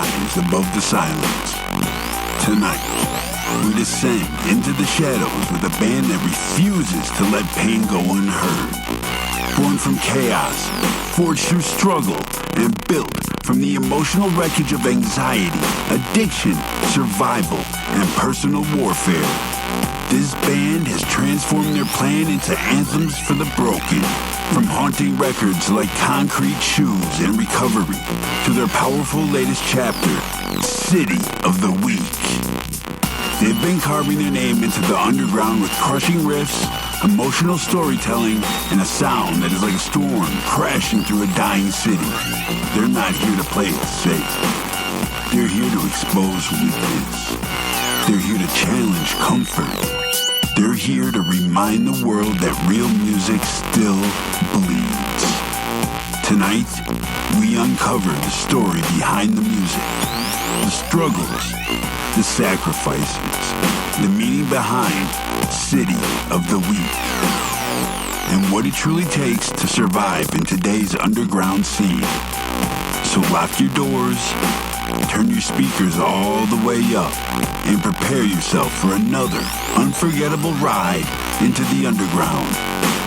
rise above the silence. Tonight, we descend into the shadows with a band that refuses to let pain go unheard. Born from chaos, forged through struggle, and built from the emotional wreckage of anxiety, addiction, survival, and personal warfare. This band has transformed their plan into anthems for the broken. From haunting records like Concrete Shoes and Recovery to their powerful latest chapter, City of the Weak. They've been carving their name into the underground with crushing riffs, emotional storytelling, and a sound that is like a storm crashing through a dying city. They're not here to play it safe. They're here to expose weakness. They're here to challenge comfort. They're here to remind the world that real music still bleeds. Tonight, we uncover the story behind the music, the struggles, the sacrifices, the meaning behind City of the Weak, and what it truly takes to survive in today's underground scene. So lock your doors, turn your speakers all the way up, and prepare yourself for another unforgettable ride into the underground.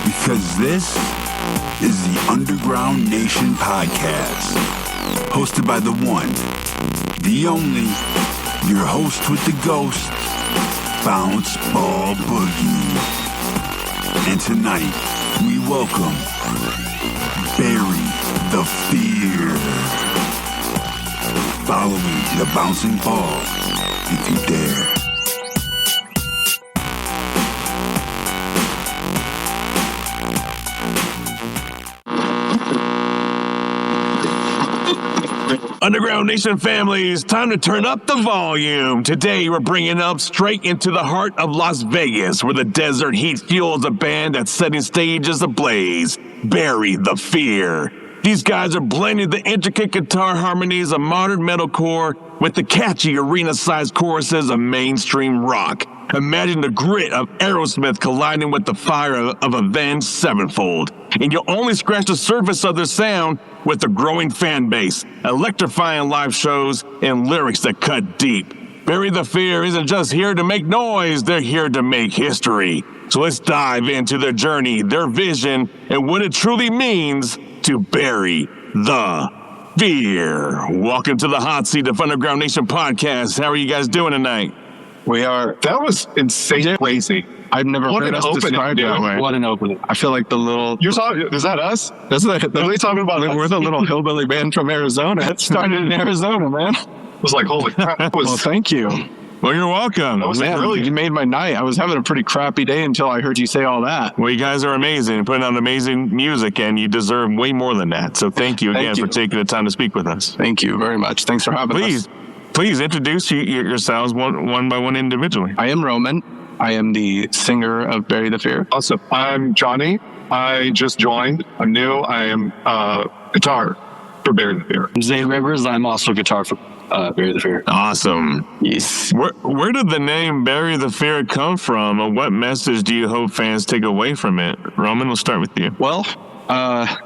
Because this is the Underground Nation Podcast, hosted by the one, the only, your host with the ghost, Bounce Ball Boogie. And tonight, we welcome Bury the Fear. Following the bouncing ball, if you dare. Underground Nation families, time to turn up the volume. Today we're bringing up straight into the heart of Las Vegas, where the desert heat fuels a band that's setting stages ablaze. Bury the Fear. These guys are blending the intricate guitar harmonies of modern metalcore with the catchy arena-sized choruses of mainstream rock. Imagine the grit of Aerosmith colliding with the fire of Avenged Sevenfold. And you'll only scratch the surface of their sound with the growing fan base, electrifying live shows, and lyrics that cut deep. Bury the Fear isn't just here to make noise, they're here to make history. So let's dive into their journey, their vision, and what it truly means to bury the fear. Welcome to the hot seat of Underground Nation Podcast. How are you guys doing tonight? We are. That was insane, crazy. I've never heard us described that way. What an opening. I feel like the little... You're talking... Is that us? That's the, are we talking about we're the little hillbilly band from Arizona. It started in Arizona, man. It was like, holy crap. Well, thank you. Well, you're welcome. Man, really... you made my night. I was having a pretty crappy day until I heard you say all that. Well, you guys are amazing, putting out amazing music, and you deserve way more than that. So thank you again for taking the time to speak with us. Thank you very much. Thanks for having us. Please introduce yourselves one by one individually. I am Roman. I am the singer of Bury the Fear. Awesome. I'm Johnny. I just joined. I'm new. I am guitar for Bury the Fear. I'm Zay Rivers. I'm also guitar for Bury the Fear. Awesome. Yes. Where did the name Bury the Fear come from, and what message do you hope fans take away from it? Roman, we'll start with you. Well,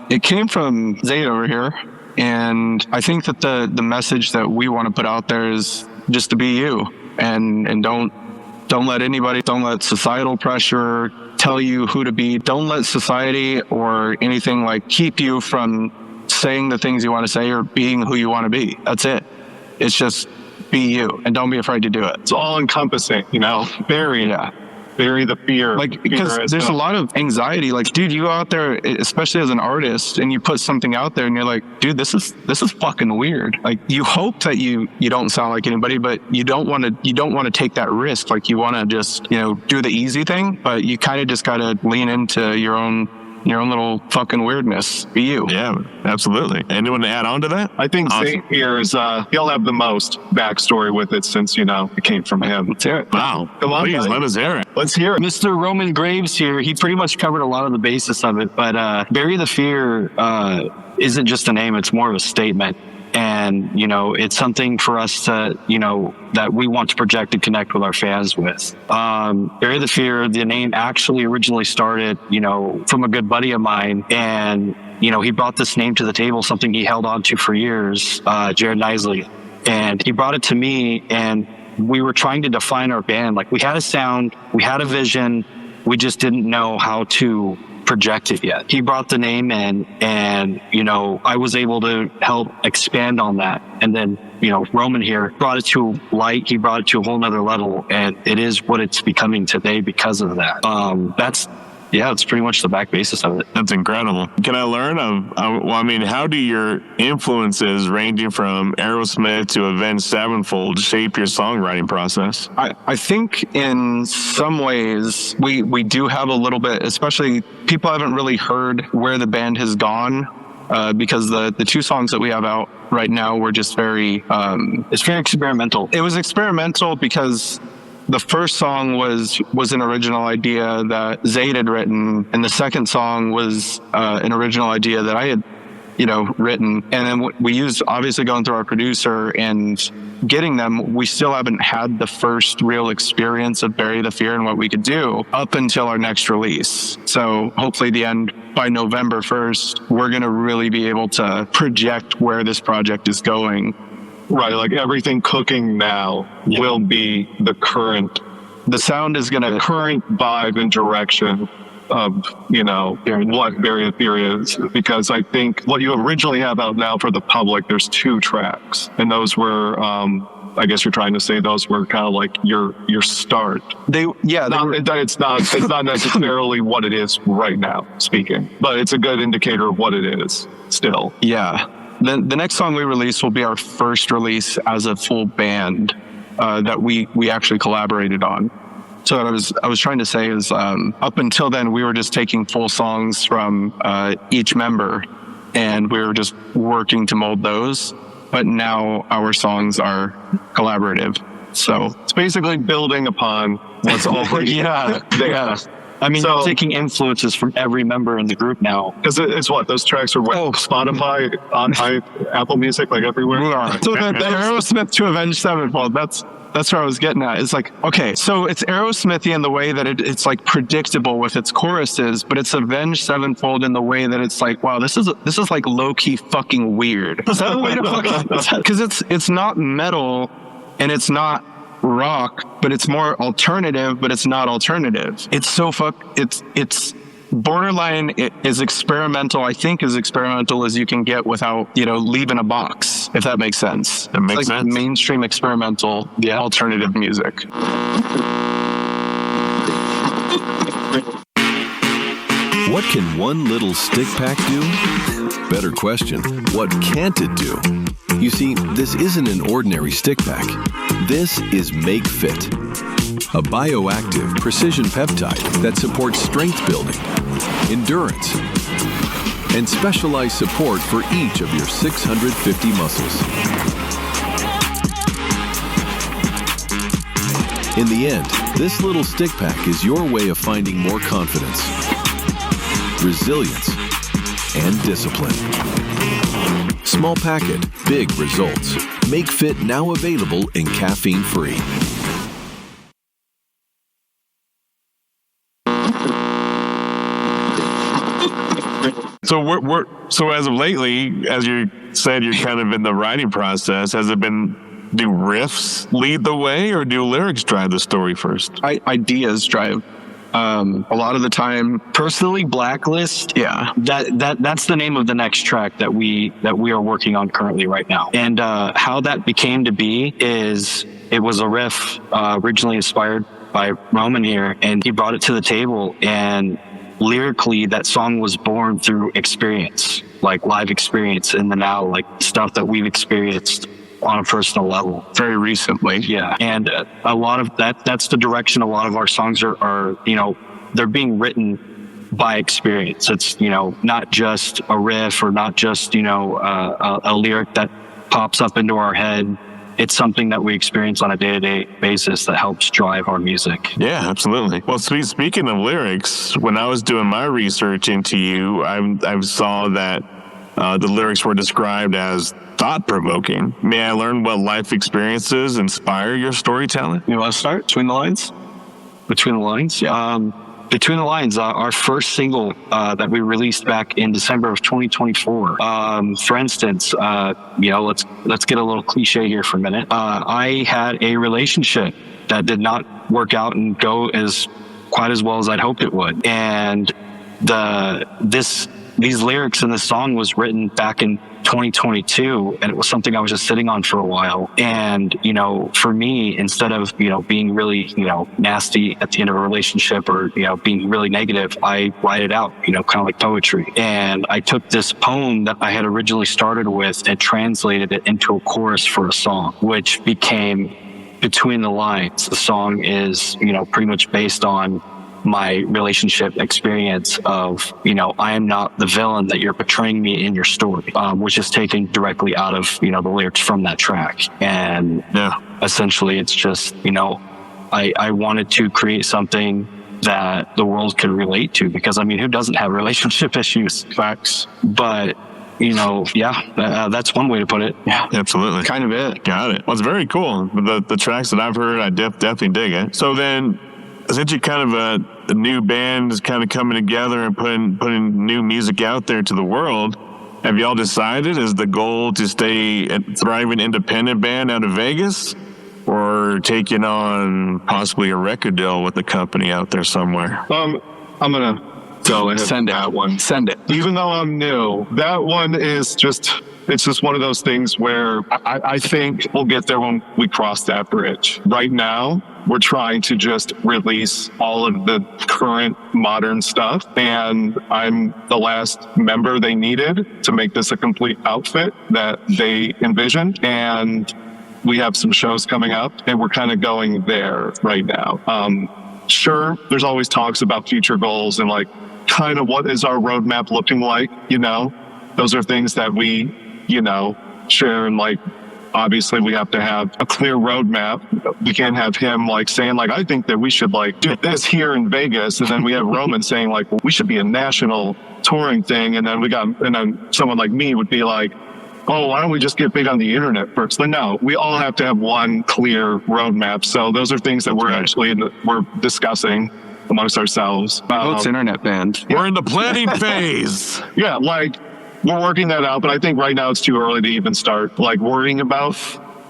it came from Zay over here. And I think that the message that we want to put out there is just to be you, and don't let societal pressure tell you who to be. Don't let society or anything like keep you from saying the things you want to say or being who you want to be. That's it. It's just be you, and don't be afraid to do it. It's all encompassing, Bury the fear. Like, because there's a lot of anxiety. Like, dude, you go out there, especially as an artist, and you put something out there and you're like, dude, this is fucking weird. Like, you hope that you don't sound like anybody, but you don't want to take that risk. Like, you want to just, do the easy thing, but you kind of just got to lean into your own little fucking weirdness. Be you. Yeah, absolutely. Anyone to add on to that? I think Zay here is, he'll have the most backstory with it since, it came from him. Let's hear it. Wow. Come on, please, let us hear it. Let's hear it. Mr. Roman Graves here, he pretty much covered a lot of the basis of it, but Bury the Fear isn't just a name, it's more of a statement. And, it's something for us to, that we want to project and connect with our fans with. Bury the Fear, the name actually originally started, from a good buddy of mine. And, he brought this name to the table, something he held on to for years, Jared Nisley. And he brought it to me, and we were trying to define our band. Like, we had a sound, we had a vision, we just didn't know how to project it yet. He brought the name in, and, you know, I was able to help expand on that. And then, you know, Roman here brought it to light. He brought it to a whole nother level, and it is what it's becoming today because of that. It's pretty much the back basis of it. That's incredible. Can I learn how do your influences ranging from Aerosmith to Avenged Sevenfold shape your songwriting process? I think in some ways we do have a little bit, especially people haven't really heard where the band has gone, because the two songs that we have out right now were just very... it's very experimental. It was experimental because the first song was an original idea that Zayd had written, and the second song was an original idea that I had, you know, written. And then we used, obviously, going through our producer and getting them, we still haven't had the first real experience of Bury the Fear and what we could do up until our next release. So hopefully by November 1st, we're going to really be able to project where this project is going. Right, like everything cooking now will be the sound is going to current vibe and direction of, you know, what Bury the Fear is. Because I think what you originally have out now for the public, there's 2 tracks, and those were, I guess you're trying to say those were kind of like your start. It's not necessarily what it is right now, speaking, but it's a good indicator of what it is still. Yeah. The next song we release will be our first release as a full band that we actually collaborated on. So what I was trying to say is, up until then, we were just taking full songs from each member, and we were just working to mold those. But now our songs are collaborative. So it's basically building upon what's already there. Yeah. I mean, so, taking influences from every member in the group now. Because it's what? Those tracks are Spotify, on Apple Music, like everywhere? So the Aerosmith to Avenged Sevenfold, that's where I was getting at. It's like, okay, so it's Aerosmithy in the way that it's like predictable with its choruses, but it's Avenged Sevenfold in the way that it's like, wow, this is like low-key fucking weird. Is that the way to fucking... Because it's not metal, and it's not rock, but it's more alternative, but it's not alternative. It's so it's borderline. It is experimental. I think as experimental as you can get without, you know, leaving a box, if that makes sense. That makes sense. Mainstream experimental alternative music. What can one little stick pack do? Better question, what can't it do? You see, this isn't an ordinary stick pack. This is Make Fit, a bioactive precision peptide that supports strength building, endurance, and specialized support for each of your 650 muscles. In the end, this little stick pack is your way of finding more confidence, resilience, and discipline. Small packet, big results. Make Fit now available in caffeine-free. So as of lately, as you said, you're kind of in the writing process. Has it been, do riffs lead the way, or do lyrics drive the story first? Ideas drive. A lot of the time, personally, Blacklist. Yeah, that's the name of the next track that we are working on currently right now. And how that became to be is it was a riff originally inspired by Roman here, and he brought it to the table. And lyrically, that song was born through experience, like live experience in the now, like stuff that we've experienced on a personal level very recently. Yeah. And a lot of that's the direction a lot of our songs are, you know, they're being written by experience. It's, you know, not just a riff or not just, you know, a lyric that pops up into our head. It's something that we experience on a day-to-day basis that helps drive our music. Yeah, absolutely. Well, speaking of lyrics, when I was doing my research into you, I saw that the lyrics were described as thought-provoking. May I learn what life experiences inspire your storytelling? You want to start between the lines? Between the lines? Yeah. Between the Lines, our first single that we released back in December of 2024. For instance, let's get a little cliche here for a minute. I had a relationship that did not work out and go quite as well as I'd hoped it would, and these lyrics in this song was written back in 2022, and it was something I was just sitting on for a while. And, for me, instead of, being really, nasty at the end of a relationship or, being really negative, I write it out, kind of like poetry. And I took this poem that I had originally started with and translated it into a chorus for a song, which became Between the Lines. The song is, pretty much based on my relationship experience of, I am not the villain that you're portraying me in your story, which is taken directly out of, the lyrics from that track. And essentially it's just, I wanted to create something that the world could relate to, because who doesn't have relationship issues? Facts. But that's one way to put it. Yeah, absolutely. Kind of it. Got it. Well, it's very cool. The tracks that I've heard, I definitely dig it. So then, since you're kind of a new band is kind of coming together and putting new music out there to the world, have y'all decided, is the goal to stay a thriving independent band out of Vegas, or taking on possibly a record deal with a company out there somewhere? I'm gonna go ahead Send with it. that one. Send it. Even though I'm new, that one is it's just one of those things where I think we'll get there when we cross that bridge. Right now, we're trying to just release all of the current modern stuff, and I'm the last member they needed to make this a complete outfit that they envisioned. And we have some shows coming up, and we're kind of going there right now. Sure, there's always talks about future goals and kind of what is our roadmap looking like, those are things that we, share, and obviously we have to have a clear roadmap. We can't have him saying I think that we should do this here in Vegas, and then we have Roman saying well, we should be a national touring thing, and then someone like me would be oh, why don't we just get big on the internet first? Then no, we all have to have one clear roadmap. So those are things that we're discussing amongst ourselves. It's internet band. We're in the planning phase. Yeah, we're working that out, but I think right now it's too early to even start worrying about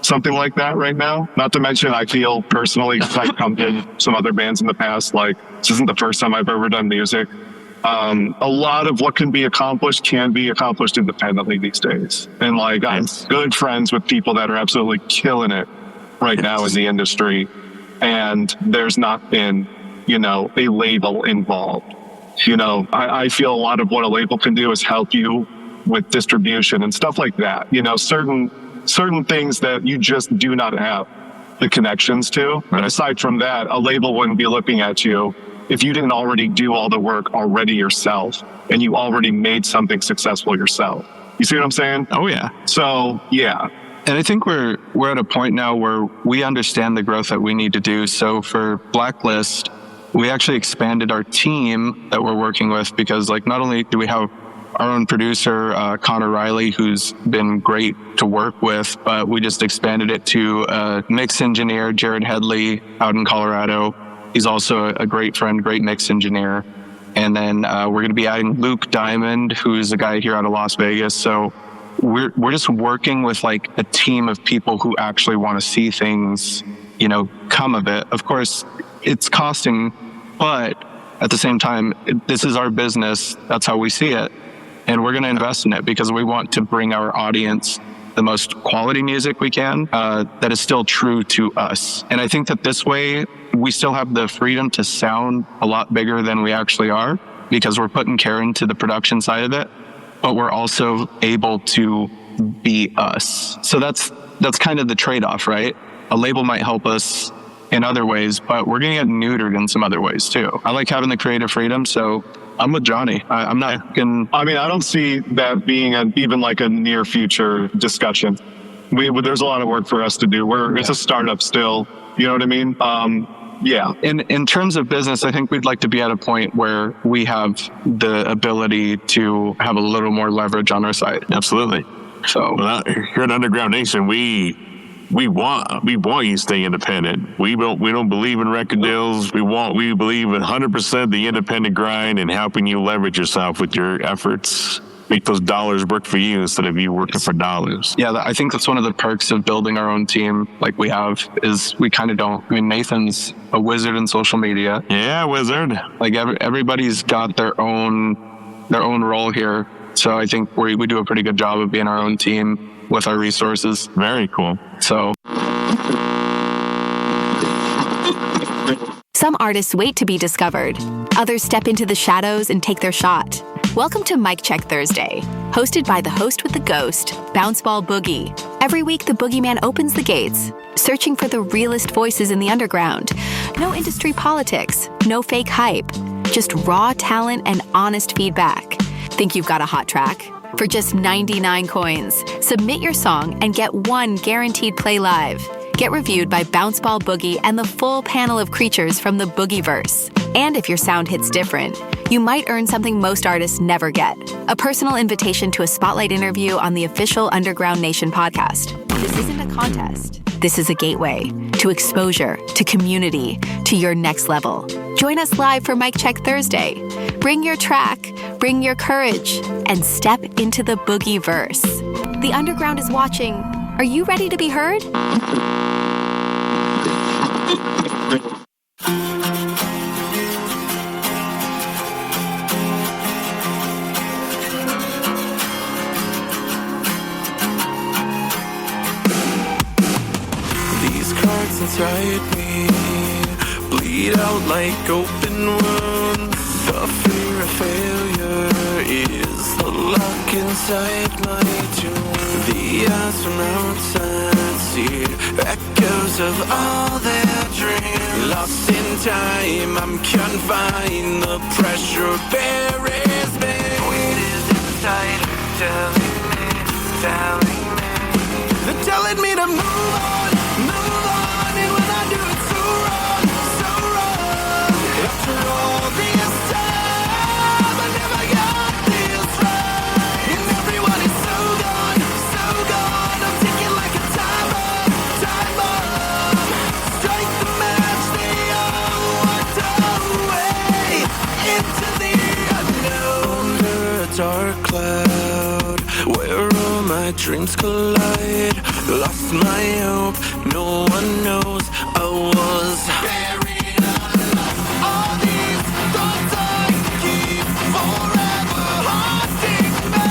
something like that right now. Not to mention, I feel personally, I've come in some other bands in the past, this isn't the first time I've ever done music. A lot of what can be accomplished independently these days. And I'm good friends with people that are absolutely killing it right now in the industry. And there's not been, a label involved. I feel a lot of what a label can do is help you with distribution and stuff like that. Certain things that you just do not have the connections to. And aside from that, a label wouldn't be looking at you if you didn't already do all the work already yourself and you already made something successful yourself. You see what I'm saying? Oh, yeah. So, yeah. And I think we're at a point now where we understand the growth that we need to do. So for Blacklist, we actually expanded our team that we're working with, because not only do we have our own producer, Connor Riley, who's been great to work with, but we just expanded it to a mix engineer, Jared Headley, out in Colorado. He's also a great friend, great mix engineer. And then we're going to be adding Luke Diamond, who's a guy here out of Las Vegas. So we're just working with a team of people who actually want to see things, come of it. Of course, it's costing, but at the same time, this is our business. That's how we see it. And we're going to invest in it because we want to bring our audience the most quality music we can that is still true to us. And I think that this way, we still have the freedom to sound a lot bigger than we actually are, because we're putting care into the production side of it, but we're also able to be us. So that's kind of the trade-off, right? A label might help us in other ways, but we're going to get neutered in some other ways too. I like having the creative freedom, so I'm with Johnny. I'm not going to... I don't see that being even a near future discussion. There's a lot of work for us to do. It's a startup still. You know what I mean? Yeah. In terms of business, I think we'd like to be at a point where we have the ability to have a little more leverage on our side. Absolutely. So here at Underground Nation, we we want you to stay independent. We don't believe in record deals. We believe in 100% the independent grind and helping you leverage yourself with your efforts. Make those dollars work for you instead of you working for dollars. Yeah, I think that's one of the perks of building our own team like we have is we kind of don't. I mean, Nathan's a wizard in social media. Yeah, wizard. Like everybody's got their own role here. So I think we do a pretty good job of being our own team with our resources. Very cool. So some artists wait to be discovered. Others step into the shadows and take their shot. Welcome to Mic Check Thursday, hosted by the host with the ghost, Ball Boogie. Every week, the boogeyman opens the gates, searching for the realest voices in the underground. No industry politics, no fake hype, just raw talent and honest feedback. Think you've got a hot track? For just 99 coins, submit your song and get one guaranteed play live. Get reviewed by Ball Boogie and the full panel of creatures from the Boogieverse. And if your sound hits different, you might earn something most artists never get: a personal invitation to a spotlight interview on the official Underground Nation podcast. This isn't a contest. This is a gateway to exposure, to community, to your next level. Join us live for Mic Check Thursday. Bring your track, bring your courage, and step into the Boogieverse. The Underground is watching. Are you ready to be heard? Inside me bleed out like open wounds. The fear of failure is the lock inside my tomb. The eyes from outside see echoes of all their dreams. Lost in time, I'm confined. The pressure buries me. Weight is inside, telling me. They're telling me to move on. And when I do it so wrong. After all this time, I never got this right. And everyone is so gone. I'm ticking like a time bomb. Strike the match, they all walked away into the unknown. Under a dark cloud, where all my dreams collide. Lost my hope, no one knows I was buried alive. All these thoughts I keep forever haunting me.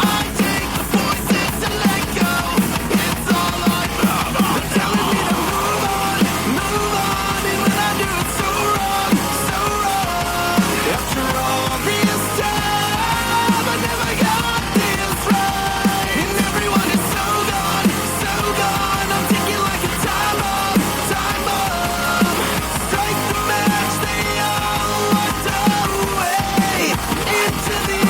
I take the voices to let go. It's all I know. They're telling me to move on. And when I do it so wrong. After all this time, I never got this right. And everyone is so gone. I'm ticking like a time bomb. Strike the match, they all walked away into the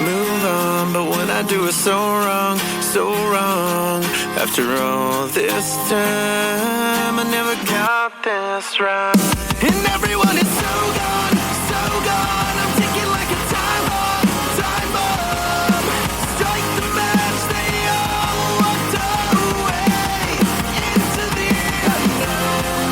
Move on, but when I do it so wrong. After all this time, I never got this right. And everyone is so gone. I'm ticking like a time bomb. Strike the match, they all walked away into the unknown.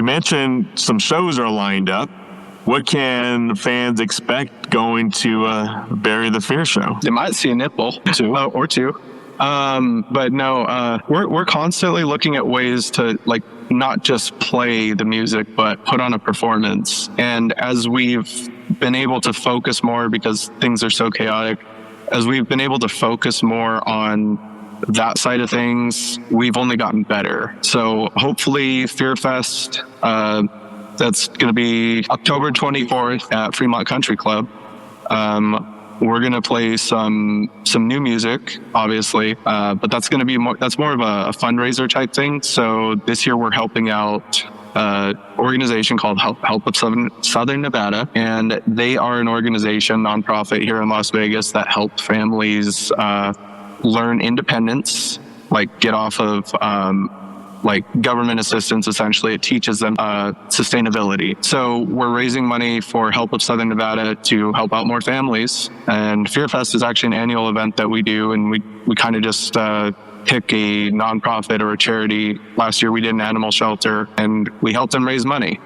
mentioned some shows are lined up. What can fans expect going to Bury the Fear show? They might see a nipple or two. But no, we're constantly looking at ways to like not just play the music, but put on a performance. And as we've been able to focus more, because things are so chaotic, as we've been able to focus more on that side of things, we've only gotten better. So hopefully Fear Fest, that's going to be October 24th at Fremont Country Club. We're going to play some new music, obviously, but that's going to be more of a fundraiser type thing. So this year we're helping out an organization called Help of Southern Nevada, and they are an organization, nonprofit here in Las Vegas, that help families learn independence, like get off of like government assistance. Essentially, it teaches them sustainability. So we're raising money for Help of Southern Nevada to help out more families. And Fear Fest is actually an annual event that we do, and we kind of just pick a nonprofit or a charity. Last year we did an animal shelter, and we helped them raise money.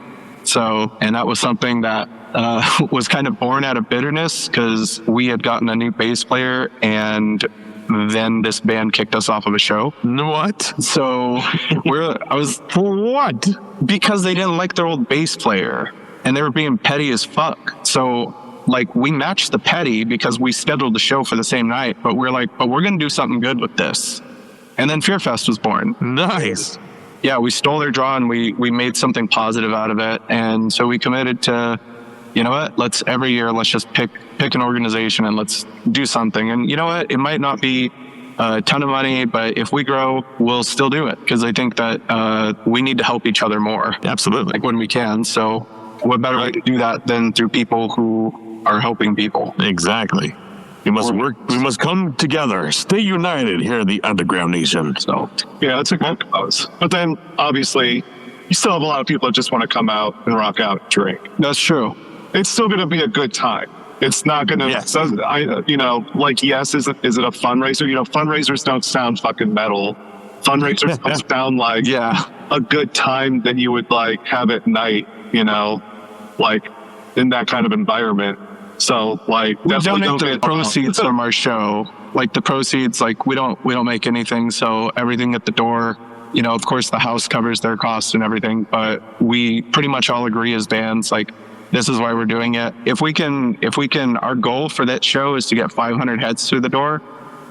So, and that was something that was kind of born out of bitterness, because we had gotten a new bass player, and then this band kicked us off of a show. What? So For what? Because they didn't like their old bass player, and they were being petty as fuck. So like, we matched the petty because we scheduled the show for the same night, but we're going to do something good with this. And then Fear Fest was born. Nice. Yeah, we stole their draw, and we made something positive out of it. And so we committed to, you know what, every year, let's just pick an organization and let's do something. And you know what, it might not be a ton of money, but if we grow, we'll still do it, because I think that we need to help each other more. Absolutely. Like when we can. So what better way to do that than through people who are helping people? Exactly. We must work. We must come together. Stay united here in the Underground Nation. So, yeah, that's a good cause. But then, obviously, you still have a lot of people that just want to come out and rock out and drink. That's true. It's still going to be a good time. It's not going to, Yes. yes, is it a fundraiser? You know, fundraisers don't sound fucking metal. Fundraisers don't sound like a good time that you would like have at night, you know, like in that kind of environment. So like, we donate the proceeds from our show. Like the proceeds, like we don't make anything. So everything at the door, you know, of course the house covers their costs and everything, but we pretty much all agree as bands, like, this is why we're doing it. If we can, our goal for that show is to get 500 heads through the door.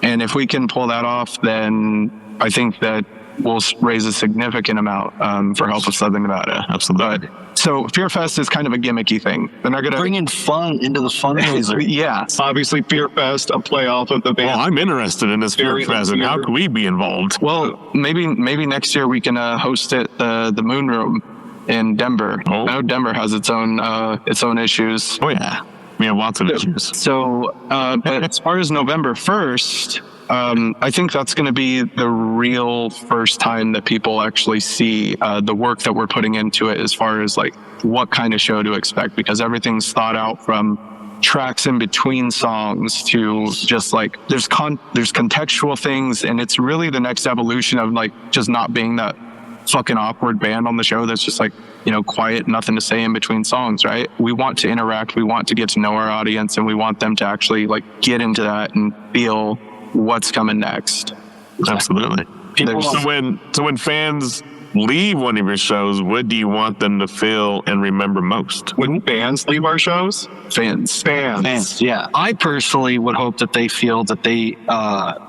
And if we can pull that off, then I think that we'll raise a significant amount for Help of Southern Nevada. Absolutely. So Fear Fest is kind of a gimmicky thing. They're not going to bringing fun into the fundraiser. Yeah. Obviously, Fear Fest, a playoff of the band. Well, I'm interested in this Fear Fest, and how can we be involved? Well, maybe next year we can host it the Moon Room in Denver. Oh. I know Denver has its own issues. Oh yeah, we have lots of issues. So, but as far as November 1st, I think that's going to be the real first time that people actually see the work that we're putting into it, as far as like what kind of show to expect, because everything's thought out from tracks in between songs to just like there's contextual things, and it's really the next evolution of like just not being that fucking awkward band on the show that's just like, you know, quiet, nothing to say in between songs, right? We want to interact, we want to get to know our audience, and we want them to actually like get into that and feel what's coming next. Absolutely. So when fans leave one of your shows, what do you want them to feel and remember most? When bands leave our shows? Fans. Yeah. I personally would hope that they feel that they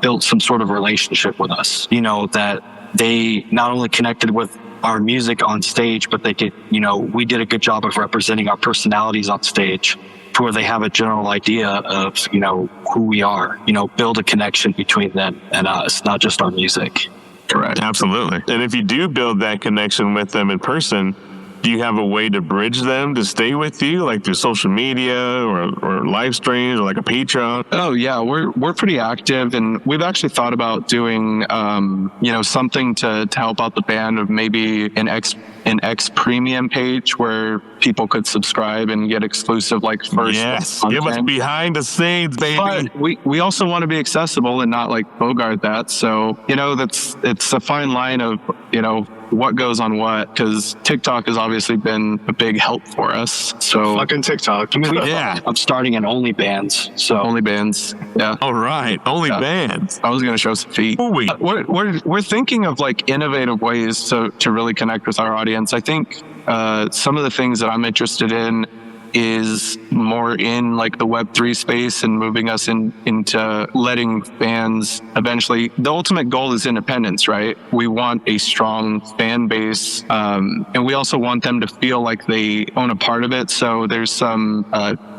built some sort of relationship with us, you know, that they not only connected with our music on stage, but they could, you know, we did a good job of representing our personalities on stage, to where they have a general idea of, you know, who we are, you know, build a connection between them and us, not just our music. Correct. Absolutely. And if you do build that connection with them in person, do you have a way to bridge them to stay with you, like through social media or live streams or like a Patreon? Oh yeah, we're pretty active, and we've actually thought about doing you know, something to help out the band, of maybe an X premium page where people could subscribe and get exclusive like first give us behind the scenes, baby. But we also want to be accessible and not like bogart that. So, you know, it's a fine line of, you know, what goes on what, because TikTok has obviously been a big help for us. So Fucking TikTok. Yeah. I'm starting an OnlyBans. So only bands. Yeah. All right. Only bands. I was going to show some feet. Ooh-wee. We're thinking of like innovative ways to really connect with our audience. I think some of the things that I'm interested in is more in like the Web3 space and moving us into letting fans eventually, the ultimate goal is independence, right? We want a strong fan base, and we also want them to feel like they own a part of it. So there's some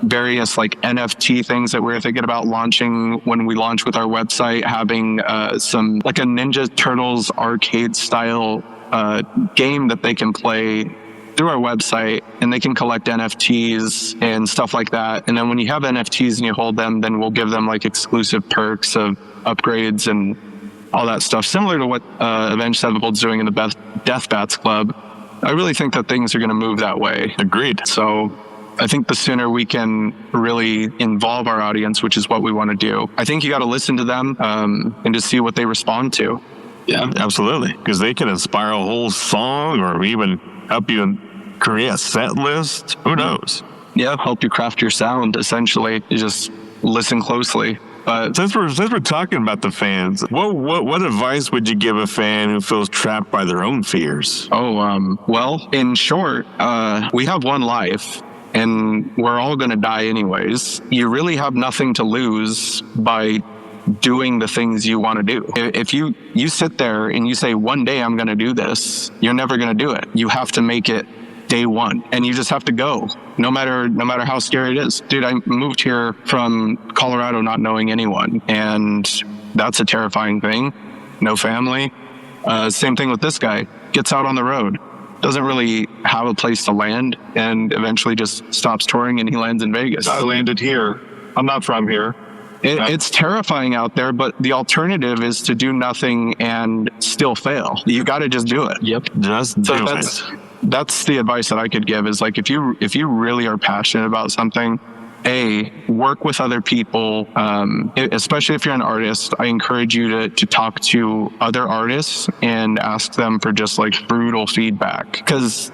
various like NFT things that we're thinking about launching when we launch with our website, having some like a Ninja Turtles arcade style game that they can play through our website, and they can collect NFTs and stuff like that. And then when you have NFTs and you hold them, then we'll give them like exclusive perks of upgrades and all that stuff, similar to what Avenged Sevenfold's doing in the Death Bats Club. I really think that things are going to move that way. Agreed. So I think the sooner we can really involve our audience, which is what we want to do, I think you got to listen to them and just see what they respond to. Yeah, absolutely. Because they can inspire a whole song or even help you create a set list. Who knows? Yeah, help you craft your sound, essentially. You just listen closely. But Since we're talking about the fans, what advice would you give a fan who feels trapped by their own fears? well, in short, we have one life, and we're all going to die anyways. You really have nothing to lose by doing the things you want to do. If you sit there and you say, one day I'm going to do this, you're never going to do it. You have to make it day one, and you just have to go, no matter how scary it is. Dude, I moved here from Colorado not knowing anyone, and that's a terrifying thing. No family. Same thing with this guy. Gets out on the road, doesn't really have a place to land, and eventually just stops touring, and he lands in Vegas. I landed here. I'm not from here. It's terrifying out there, but the alternative is to do nothing and still fail. You got to just do it. Yep. Just do it. That's the advice that I could give, is like, if you really are passionate about something, work with other people, especially if you're an artist. I encourage you to talk to other artists and ask them for just like brutal feedback, because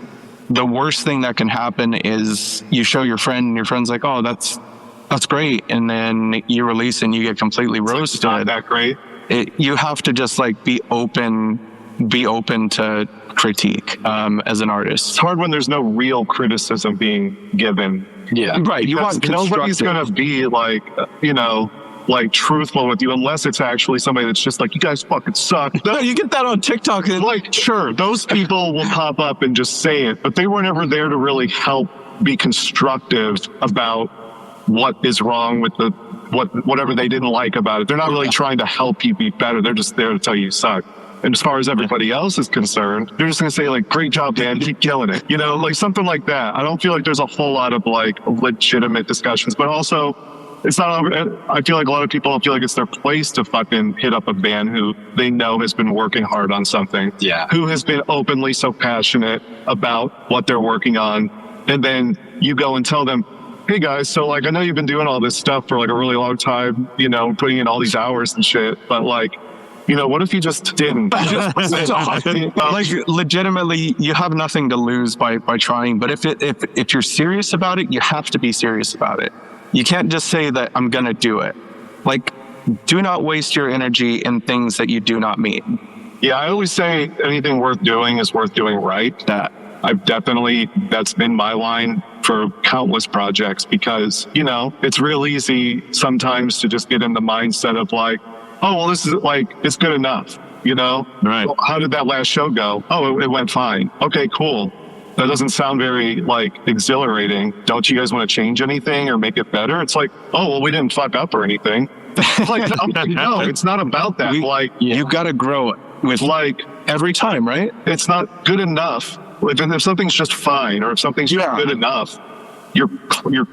the worst thing that can happen is you show your friend and your friend's like, oh, that's great, and then you release and you get completely roasted. It's not that great. You have to just like be open to critique as an artist. It's hard when there's no real criticism being given. Yeah. Right. You want nobody's constructive. going to be like, like truthful with you unless it's actually somebody that's just like, you guys fucking suck. No, you get that on TikTok. And Like, sure, those people will pop up and just say it, but they were never there to really help be constructive about what is wrong with whatever they didn't like about it. They're not really trying to help you be better. They're just there to tell you suck. And as far as everybody else is concerned, they're just going to say like, great job, man, keep killing it. Like something like that. I don't feel like there's a whole lot of like legitimate discussions, but also it's not, I feel like a lot of people don't feel like it's their place to fucking hit up a band who they know has been working hard on something. Yeah. Who has been openly so passionate about what they're working on. And then you go and tell them, hey guys, so like, I know you've been doing all this stuff for like a really long time, putting in all these hours and shit, but like, what if you just didn't? like legitimately, you have nothing to lose by trying. But if you're serious about it, you have to be serious about it. You can't just say that I'm gonna do it. Like, do not waste your energy in things that you do not mean. Yeah, I always say anything worth doing is worth doing right. That's been my line for countless projects, because, it's real easy sometimes to just get in the mindset of like, oh, well, this is like, it's good enough, Right. Well, how did that last show go? Oh, it went fine. Okay, cool. That doesn't sound very like exhilarating. Don't you guys want to change anything or make it better? It's like, oh, well, we didn't fuck up or anything. Like, no, it's not about that. You got to grow with like every time, right? It's not good enough. If something's just fine, or if something's just good enough, you're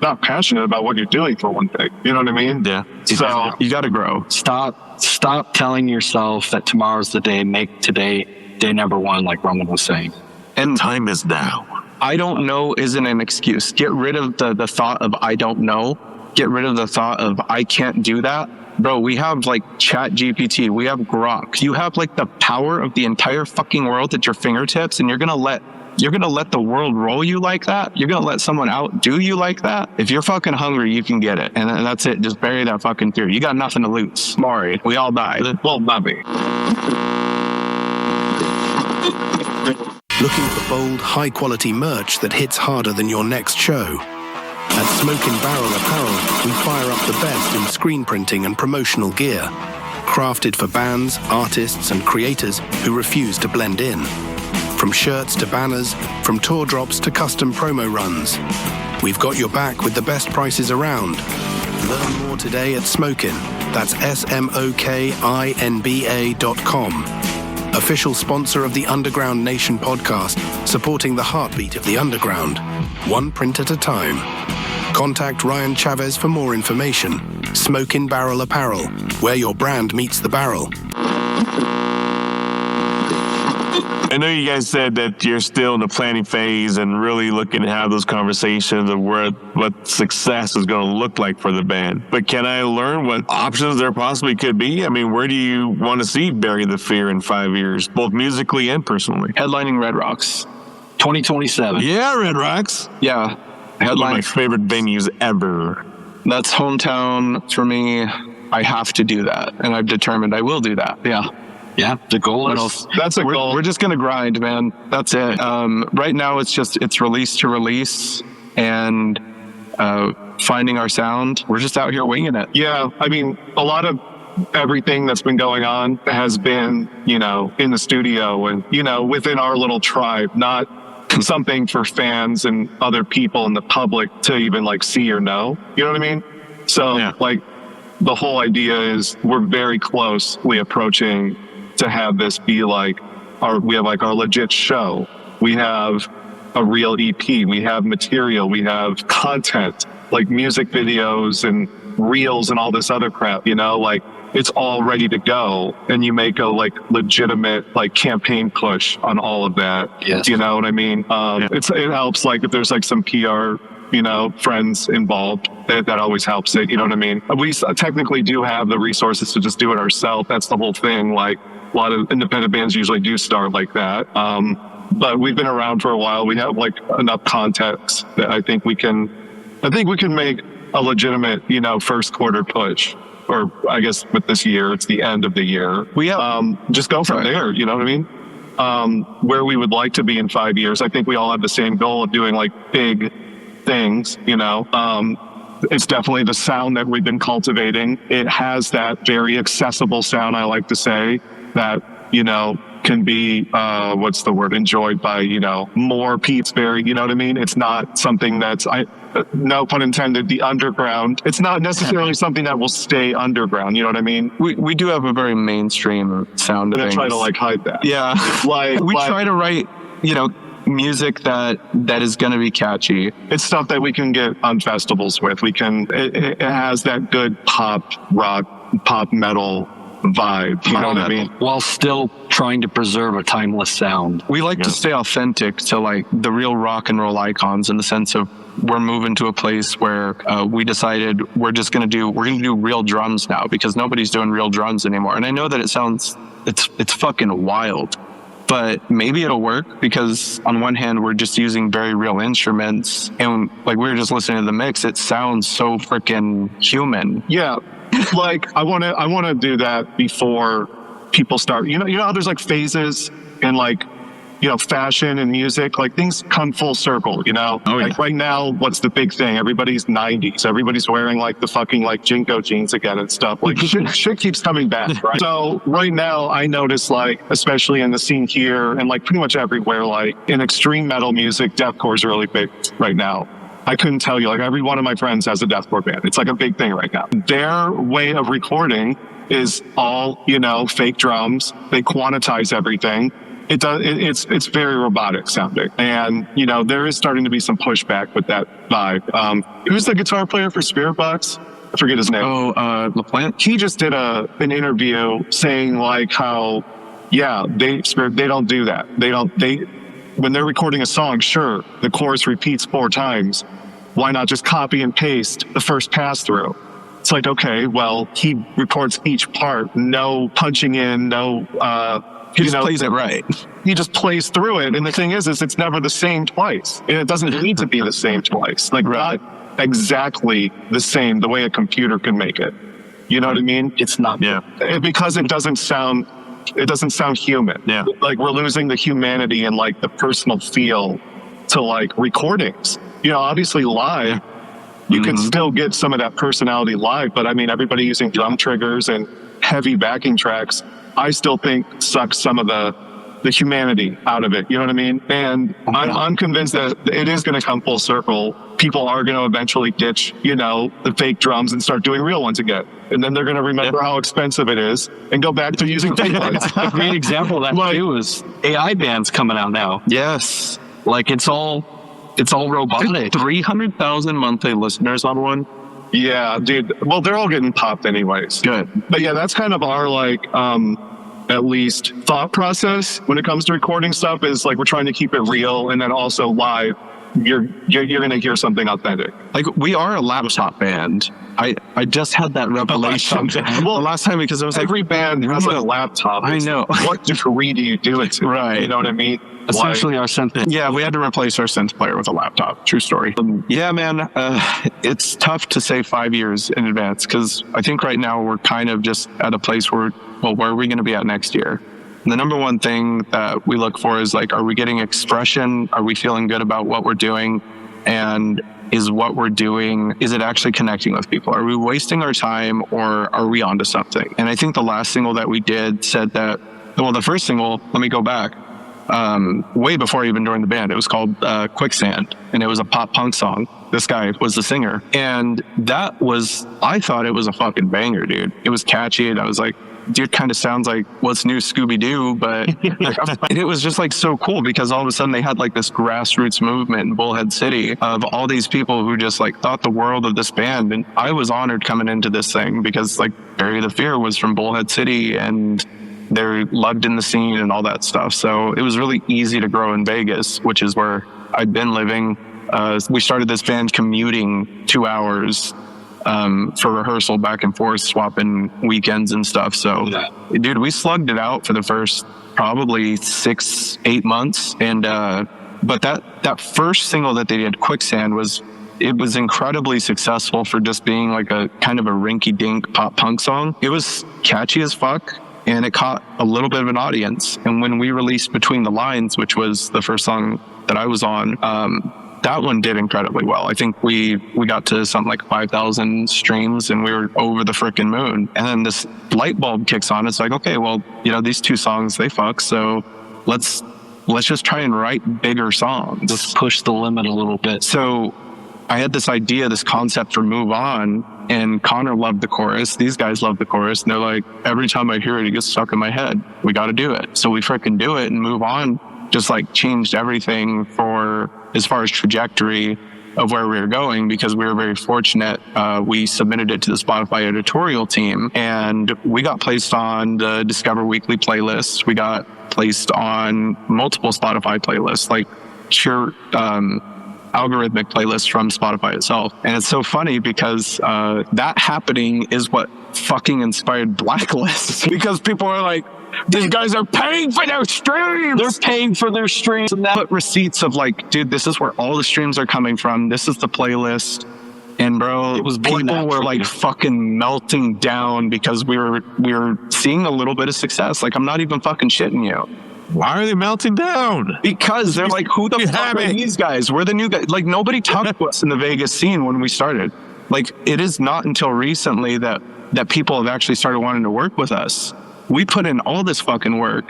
not passionate about what you're doing, for one thing. You know what I mean? Yeah. So You got to grow. Stop telling yourself that tomorrow's the day. Make today day number one, like Roman was saying. And Time is now. I don't know isn't an excuse. Get rid of the thought of I don't know. Get rid of the thought of I can't do that. bro, we have like Chat GPT, we have Grok. You have like the power of the entire fucking world at your fingertips, and you're gonna let the world roll you like that? You're gonna let someone outdo you like that? If you're fucking hungry, you can get it, and that's it. Just bury that fucking theory. You got nothing to lose. Sorry, we all died. Well, not me. Looking for bold, high-quality merch that hits harder than your next show? At Smokin' Barrel Apparel, we fire up the best in screen printing and promotional gear. Crafted for bands, artists, and creators who refuse to blend in. From shirts to banners, from tour drops to custom promo runs. We've got your back with the best prices around. Learn more today at Smokin'. That's SMOKINBA.com. Official sponsor of the Underground Nation podcast, supporting the heartbeat of the underground, one print at a time. Contact Ryan Chavez for more information. Smokin' Barrel Apparel, where your brand meets the barrel. I know you guys said that you're still in the planning phase and really looking to have those conversations of what success is going to look like for the band. But can I learn what options there possibly could be? I mean, where do you want to see Bury the Fear in 5 years, both musically and personally? Headlining Red Rocks. 2027. Yeah, Red Rocks. Yeah. One of my favorite venues ever. That's hometown for me. I have to do that, and I've determined I will do that. Yeah. Yeah, the goal is... That's a goal. We're just going to grind, man. That's it. Right now, it's release to release and finding our sound. We're just out here winging it. Yeah, I mean, a lot of everything that's been going on has been, in the studio and, within our little tribe, not something for fans and other people in the public to even like see or know. You know what I mean? So like the whole idea is we're very closely approaching to have this be like we have like our legit show. We have a real EP. We have material. We have content like music videos and reels and all this other crap, like it's all ready to go. And you make a like legitimate like campaign push on all of that. Yes. You know what I mean? It helps like if there's like some PR, friends involved, that always helps it. You know what I mean? We technically do have the resources to just do it ourselves. That's the whole thing. Like a lot of independent bands usually do start like that. But we've been around for a while. We have like enough context that I think we can make a legitimate, first quarter push. Or I guess with this year, it's the end of the year. We have, just go from there. You know what I mean? Where we would like to be in 5 years. I think we all have the same goal of doing like big things, It's definitely the sound that we've been cultivating. It has that very accessible sound, I like to say, that, can be, enjoyed by, more peeps. You know what I mean? It's not something that's, no pun intended, the underground. It's not necessarily something that will stay underground. You know what I mean? We do have a very mainstream sound. I try to like hide that. Yeah. We try to write, music that is going to be catchy. It's stuff that we can get on festivals with. It has that good pop rock, pop metal vibe. You know what I mean? While still trying to preserve a timeless sound. We like to stay authentic to like the real rock and roll icons, in the sense of we're moving to a place where we decided we're going to do real drums now, because nobody's doing real drums anymore. And I know that it's fucking wild, but maybe it'll work, because on one hand we're just using very real instruments, and like we were just listening to the mix, it sounds so freaking human. Yeah. Like I want to do that before people start, you know how there's like phases in like, fashion and music, like things come full circle, Oh, yeah. Like right now, what's the big thing? Everybody's 90s. Everybody's wearing like the fucking like Jinko jeans again and stuff. Like shit keeps coming back, right? So right now I notice like, especially in the scene here and like pretty much everywhere, like in extreme metal music, deathcore is really big right now. I couldn't tell you, like every one of my friends has a deathcore band. It's like a big thing right now. Their way of recording is all, fake drums. They quantize everything. It's very robotic sounding. And, there is starting to be some pushback with that vibe. Who's the guitar player for Spirit Box? I forget his name. LaPlante? He just did an interview saying like how, they don't do that. When they're recording a song, sure, the chorus repeats 4 times. Why not just copy and paste the first pass through? It's like, okay, well, he records each part, no punching in, no, He just plays it right. He just plays through it. And the thing is it's never the same twice. And it doesn't need to be the same twice. Like, not exactly the same, the way a computer can make it. You know what I mean? It's not. Yeah. Because it doesn't sound human. Yeah. Like, we're losing the humanity and like the personal feel to like recordings. You know, obviously live, you can still get some of that personality live, but I mean, everybody using drum triggers and heavy backing tracks, I still think sucks some of the humanity out of it. You know what I mean? And I'm convinced that it is going to come full circle. People are going to eventually ditch, you know, the fake drums and start doing real ones again. And then they're going to remember how expensive it is and go back to using fake ones. A great example of that too is AI bands coming out now. Yes. Like, it's all robotic. 300,000 monthly listeners on one. Yeah, dude. Well, they're all getting popped anyways. Good. But yeah, that's kind of our like, at least thought process when it comes to recording stuff, is like, we're trying to keep it real, and then also live, you're going to hear something authentic. Like, we are a laptop band. I just had that revelation the last time, because I was like, Every band has a laptop. I know. What degree do you do it to? Right. You know what I mean? Essentially, our synth. yeah, we had to replace our synth player with a laptop. True story. Yeah, man, it's tough to say 5 years in advance, because I think right now we're kind of just at a place where, well, where are we going to be at next year? And the number one thing that we look for is like, are we getting expression? Are we feeling good about what we're doing? And is what we're doing, is it actually connecting with people? Are we wasting our time, or are we onto something? And I think the last single that we did said that, well, the first single, let me go back, way before I even joined the band, it was called Quicksand, and it was a pop punk song. This guy was the singer, and that was, I thought it was a fucking banger, dude. It was catchy, and I was like, dude, kind of sounds like What's New Scooby-Doo, but and it was just like so cool, because all of a sudden they had like this grassroots movement in Bullhead City of all these people who just like thought the world of this band. And I was honored coming into this thing, because like Bury the Fear was from Bullhead City, and they're loved in the scene and all that stuff. So it was really easy to grow in Vegas, which is where I'd been living. We started this band commuting 2 hours for rehearsal, back and forth, swapping weekends and stuff. So, dude, we slugged it out for the first probably 6-8 months. And but that first single that they did, Quicksand, was incredibly successful for just being like a kind of a rinky-dink pop punk song. It was catchy as fuck, and it caught a little bit of an audience. And when we released Between the Lines, which was the first song that I was on, that one did incredibly well. I think we got to something like 5,000 streams, and we were over the frickin' moon. And then this light bulb kicks on. It's like, okay, well, you know, these two songs, they fuck. So let's just try and write bigger songs. Let's push the limit a little bit. So I had this idea, this concept for Move On, and Connor loved the chorus. These guys loved the chorus. And they're like, every time I hear it, it gets stuck in my head. We got to do it. So we frickin' do it, and Move On just like changed everything for as far as trajectory of where we were going, because we were very fortunate. We submitted it to the Spotify editorial team, and we got placed on the Discover Weekly playlist. We got placed on multiple Spotify playlists, like sheer algorithmic playlists from Spotify itself. And it's so funny, because that happening is what fucking inspired Blacklist, because people are like, these guys are paying for their streams. They're paying for their streams. And that receipts of like, dude, this is where all the streams are coming from. This is the playlist. And bro, people were like fucking melting down, because we were seeing a little bit of success. Like, I'm not even fucking shitting you. Why are they melting down? Because they're like, who the fuck are these guys? We're the new guys. Like, nobody talked to us in the Vegas scene when we started. Like, it is not until recently that people have actually started wanting to work with us. We put in all this fucking work,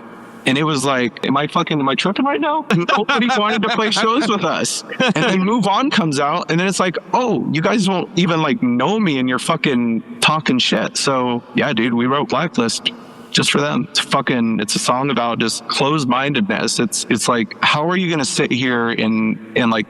and it was like, am I tripping right now? Nobody wanted to play shows with us. And then Move On comes out, and then it's like, oh, you guys don't even like know me, and you're fucking talking shit. So yeah, dude, we wrote Blacklist just for them. It's a song about just closed-mindedness. It's like, how are you going to sit here and like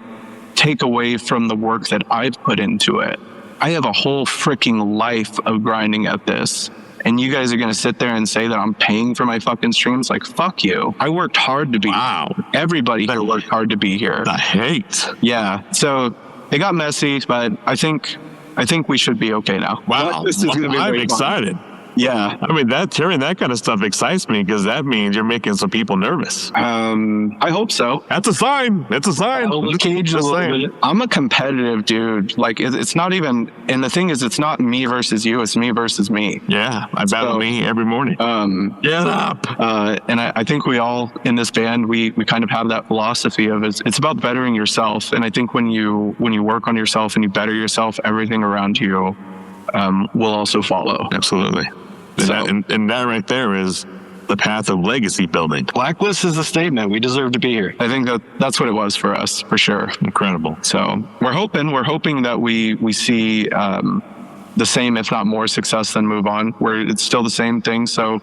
take away from the work that I've put into it? I have a whole freaking life of grinding at this. And you guys are going to sit there and say that I'm paying for my fucking streams? Like, fuck you. I worked hard to be here. Everybody here worked hard to be here. The hate. Yeah. So it got messy, but I think I think we should be okay now. Wow. This is gonna be I'm very fun. excited. Yeah. I mean, hearing that kind of stuff excites me because that means you're making some people nervous. I hope so. That's a sign. It's a sign. Just saying. I'm a competitive dude. Like, it's not even, and the thing is, it's not me versus you, it's me versus me. Yeah, I battle me every morning. Get up. And I think we all in this band, we kind of have that philosophy of it's about bettering yourself. And I think when you work on yourself and you better yourself, everything around you will also follow. Absolutely. And that right there is the path of legacy building. Blacklist is a statement. We deserve to be here. I think that's what it was for us, for sure. Incredible. So we're hoping that we see the same, if not more, success than Move On, where it's still the same thing. So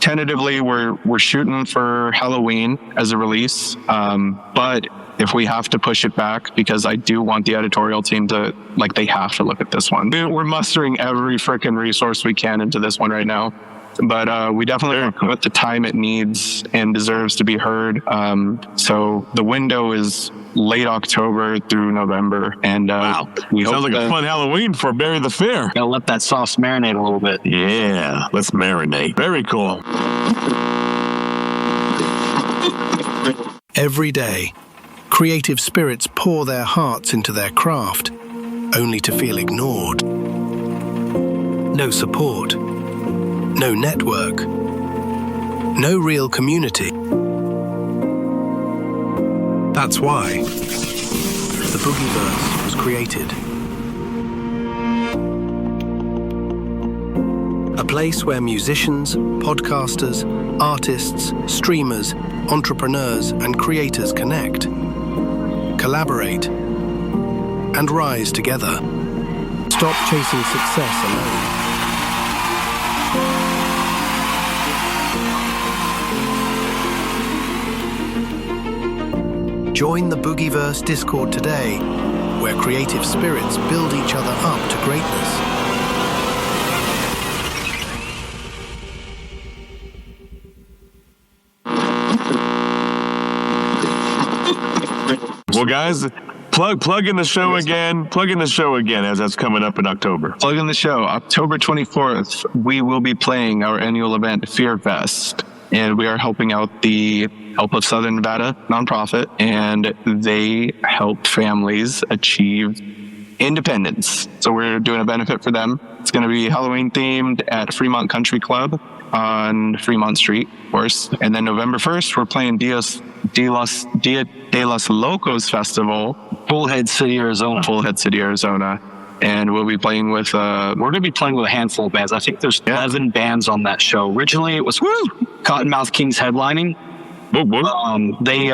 tentatively, we're shooting for Halloween as a release, but if we have to push it back, because I do want the editorial team to, like, they have to look at this one. We're mustering every freaking resource we can into this one right now. But we definitely put the time it needs and deserves to be heard. So the window is late October through November. And wow. We Sounds hope like a fun Halloween for Bury the Fear. Gotta let that sauce marinate a little bit. Yeah, let's marinate. Very cool. Every day, creative spirits pour their hearts into their craft, only to feel ignored. No support. No network. No real community. That's why the Boogieverse was created. A place where musicians, podcasters, artists, streamers, entrepreneurs, and creators connect, collaborate, and rise together. Stop chasing success alone. Join the Boogieverse Discord today, where creative spirits build each other up to greatness. Well, guys, plug in the show again. Plug in the show again as that's coming up in October. Plug in the show. October 24th, we will be playing our annual event, Fear Fest. And we are helping out the Help of Southern Nevada nonprofit, and they help families achieve independence. So we're doing a benefit for them. It's going to be Halloween themed at Fremont Country Club on Fremont Street, of course. And then November 1st, we're playing Dia de los Locos Festival. Bullhead City, Arizona. And we'll be playing with we're going to be playing with a handful of bands. I think there's 11 bands on that show. Originally it was Cottonmouth Kings headlining. They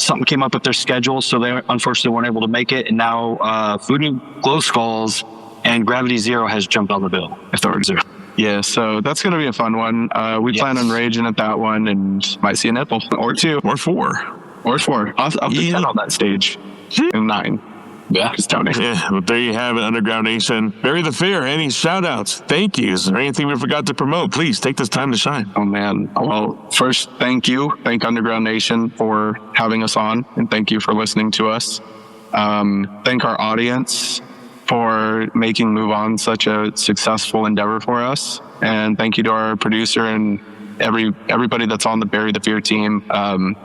something came up with their schedule, so they unfortunately weren't able to make it. And now Voodoo Glow Skulls and Gravity Zero has jumped on the bill. Yeah, so that's going to be a fun one. We plan on raging at that one and might see a nipple or two or four. Up to 10 on that stage. And 9. Yeah, just Tony. Yeah, well, there you have it, Underground Nation. Bury the Fear. Any shout outs, thank yous, or anything we forgot to promote, please take this time to shine. Oh, man. Well, first, thank you. Thank Underground Nation for having us on, and thank you for listening to us. Thank our audience for making Move On such a successful endeavor for us. And thank you to our producer and everybody that's on the Bury the Fear team.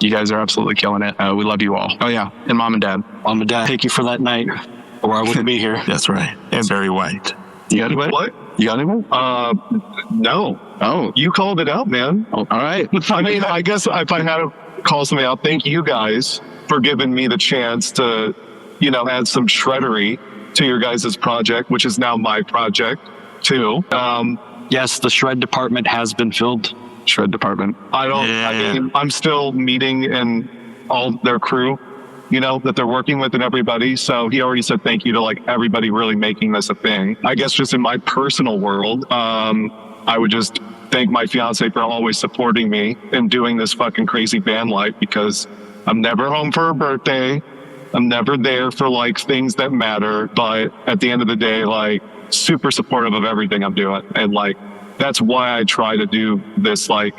You guys are absolutely killing it. We love you all. Oh yeah, and Mom and Dad. Thank you for that night, or I wouldn't be here. That's right. And Barry White. You got anyone? What? You got anyone? No. Oh, You called it out, man. all right. I mean, I guess if I had to call something out, thank you guys for giving me the chance to, add some shreddery to your guys' project, which is now my project too. Yes, the shred department has been filled. Shred department. I'm still meeting and all their crew, that they're working with and everybody. So he already said thank you to like everybody really making this a thing. I guess just in my personal world, I would just thank my fiance for always supporting me and doing this fucking crazy band life, because I'm never home for her birthday. I'm never there for like things that matter. But at the end of the day, like super supportive of everything I'm doing. And like, that's why I try to do this like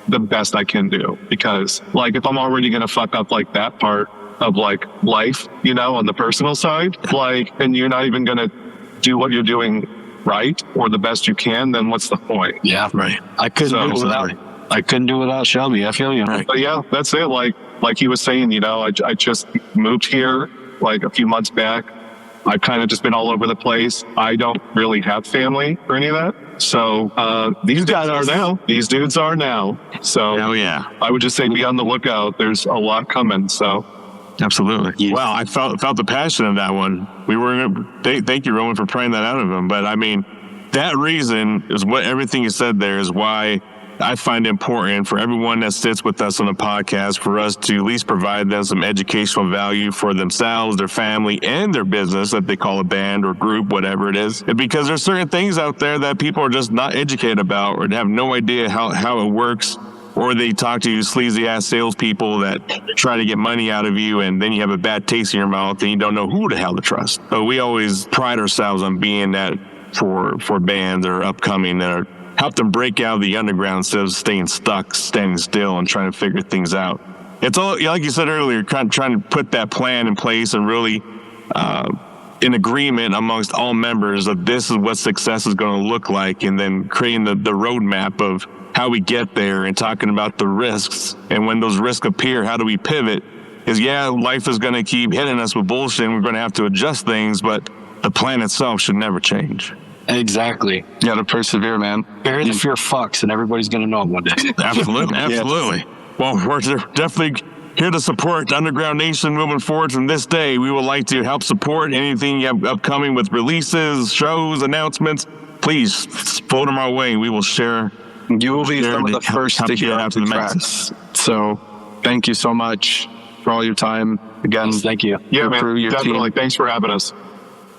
the best I can do, because like if I'm already going to fuck up like that part of like life, on the personal side, like, and you're not even going to do what you're doing right or the best you can, then what's the point? Yeah, Right. I couldn't do it without Shelby. I feel you. Right. But yeah, that's it. Like he was saying, you know, I just moved here like a few months back. I've kind of just been all over the place. I don't really have family or any of that. So these guys are now. These dudes are now. So Oh, yeah. I would just say be on the lookout. There's a lot coming. So Absolutely. Wow, I felt the passion of that one. We were. Thank you, Roman, for praying that out of him. But I mean, that reason is what everything you said there is why I find it important for everyone that sits with us on the podcast for us to at least provide them some educational value for themselves, their family, and their business that they call a band or group, whatever it is. Because there's certain things out there that people are just not educated about or have no idea how it works. Or they talk to sleazy ass salespeople that try to get money out of you, and then you have a bad taste in your mouth, and you don't know who the hell to trust. So we always pride ourselves on being that for bands that are upcoming that are help them break out of the underground instead of staying stuck, standing still, and trying to figure things out. It's all like you said earlier, trying to put that plan in place and really in agreement amongst all members of this is what success is going to look like, and then creating the roadmap of how we get there and talking about the risks. And when those risks appear, how do we pivot? Because, yeah, life is going to keep hitting us with bullshit and we're going to have to adjust things, but the plan itself should never change. Exactly. You got to persevere, man. Bury the fear fucks, and everybody's going to know it one day. Absolutely. Absolutely. Well, we're definitely here to support Underground Nation moving forward from this day. We would like to help support anything you have upcoming with releases, shows, announcements. Please float them our way. We will share. You will be some of the first to hear after the tracks. So thank you so much for all your time. Again, Thank you. yeah, your man, crew, your definitely. team. Thanks for having us.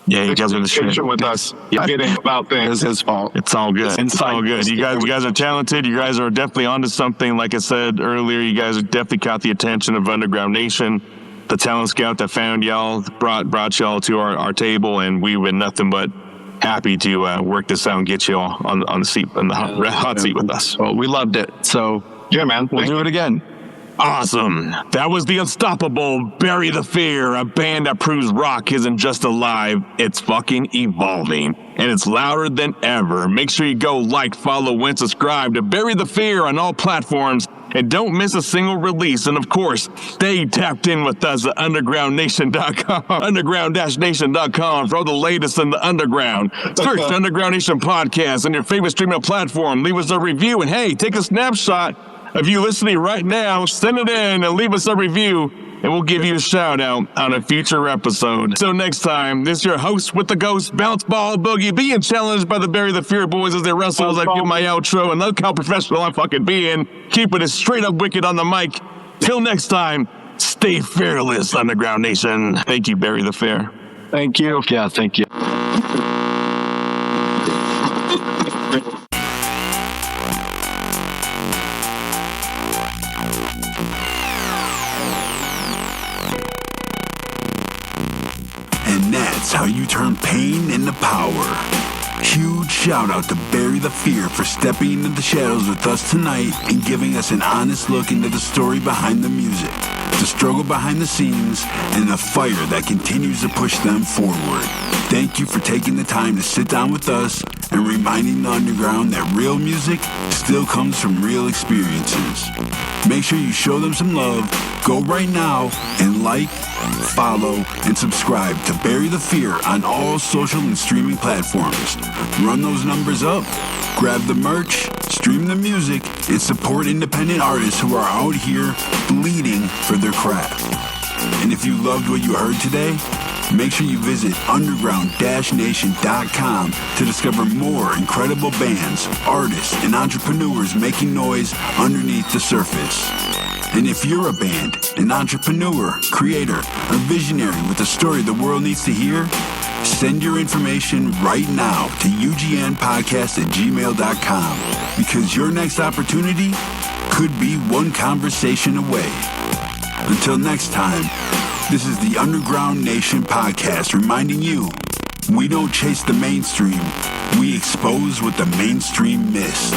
Yeah, you guys are the shit. Patient with us. Getting about It's things. his fault. It's all good. It's all good. You guys are talented. You guys are definitely onto something. Like I said earlier, you guys definitely caught the attention of Underground Nation. The talent scout that found y'all brought y'all to our table, and we've been nothing but happy to work this out and get you all on the seat in the hot seat with us. Well, we loved it. So Yeah, man. we'll do it again. Awesome. That was the unstoppable Bury the Fear, a band that proves rock isn't just alive, it's fucking evolving. And it's louder than ever. Make sure you go like, follow, and subscribe to Bury the Fear on all platforms. And don't miss a single release. And of course, stay tapped in with us at undergroundnation.com, underground-nation.com for all the latest in the underground. Search the Underground Nation podcast on your favorite streaming platform. Leave us a review, and hey, take a snapshot of you listening right now. Send it in and leave us a review, and we'll give you a shout out on a future episode. So next time, this is your host with the ghost, Bounce Ball Boogie, being challenged by the Bury the Fear boys as they wrestle as I give my outro, and look how professional I'm fucking being, keeping it straight up wicked on the mic. Till next time, stay fearless, Underground Nation. Thank you, Bury the Fear. Thank you. Yeah, thank you. And that's how you turn pain into power. Huge shout out to Bury the Fear for stepping into the shadows with us tonight and giving us an honest look into the story behind the music, the struggle behind the scenes, and the fire that continues to push them forward. Thank you for taking the time to sit down with us and reminding the underground that real music still comes from real experiences. Make sure you show them some love. Go right now and like, follow, and subscribe to Bury the Fear on all social and streaming platforms. Run those numbers up, grab the merch, stream the music, and support independent artists who are out here bleeding for their craft. And if you loved what you heard today, make sure you visit underground-nation.com to discover more incredible bands, artists, and entrepreneurs making noise underneath the surface. And if you're a band, an entrepreneur, creator, or visionary with a story the world needs to hear, send your information right now to ugnpodcast@gmail.com, because your next opportunity could be one conversation away. Until next time, this is the Underground Nation podcast reminding you, we don't chase the mainstream, we expose what the mainstream missed.